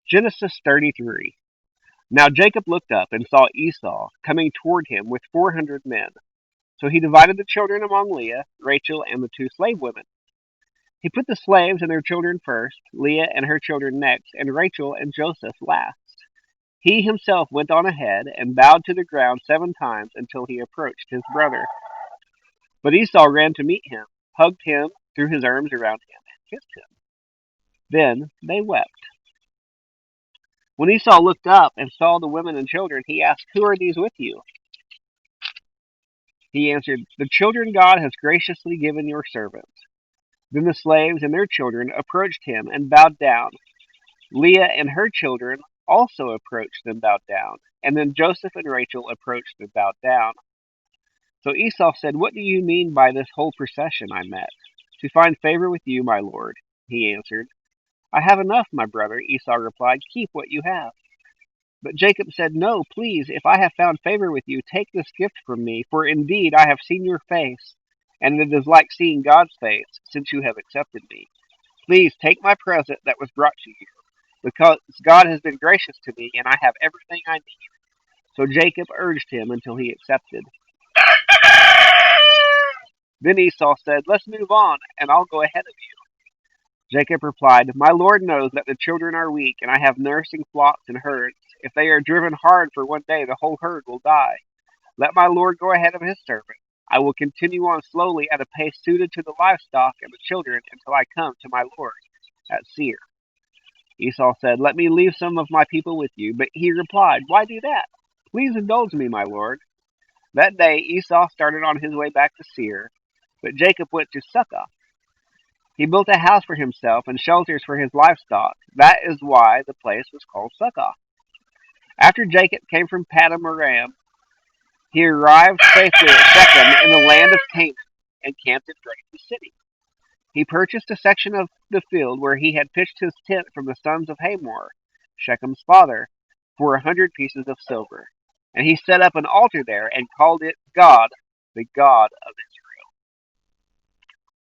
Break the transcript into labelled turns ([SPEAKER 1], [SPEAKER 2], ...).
[SPEAKER 1] Genesis 33. Now Jacob looked up and saw Esau coming toward him with 400 men. So he divided the children among Leah, Rachel, and the two slave women. He put the slaves and their children first, Leah and her children next, and Rachel and Joseph last. He himself went on ahead and bowed to the ground 7 times until he approached his brother. But Esau ran to meet him, hugged him, threw his arms around him, and kissed him. Then they wept. When Esau looked up and saw the women and children, he asked, "Who are these with you?" He answered, "The children God has graciously given your servant." Then the slaves and their children approached him and bowed down. Leah and her children also approached and bowed down. And then Joseph and Rachel approached and bowed down. So Esau said, "What do you mean by this whole procession I met?" "To find favor with you, my lord," he answered. "I have enough, my brother," Esau replied. "Keep what you have." But Jacob said, "No, please, if I have found favor with you, take this gift from me, for indeed I have seen your face, and it is like seeing God's face, since you have accepted me. Please take my present that was brought to you, because God has been gracious to me, and I have everything I need." So Jacob urged him until he accepted. Then Esau said, "Let's move on, and I'll go ahead of you." Jacob replied, "My lord knows that the children are weak, and I have nursing flocks and herds. If they are driven hard for one day, the whole herd will die. Let my lord go ahead of his servant. I will continue on slowly at a pace suited to the livestock and the children until I come to my lord at Seir." Esau said, "Let me leave some of my people with you." But he replied, "Why do that? Please indulge me, my lord." That day Esau started on his way back to Seir, but Jacob went to Succoth. He built a house for himself and shelters for his livestock. That is why the place was called Succoth. After Jacob came from Paddan Aram, he arrived safely at Shechem in the land of Canaan and camped in front of the city. He purchased a section of the field where he had pitched his tent from the sons of Hamor, Shechem's father, for 100 pieces of silver. And he set up an altar there and called it God, the God of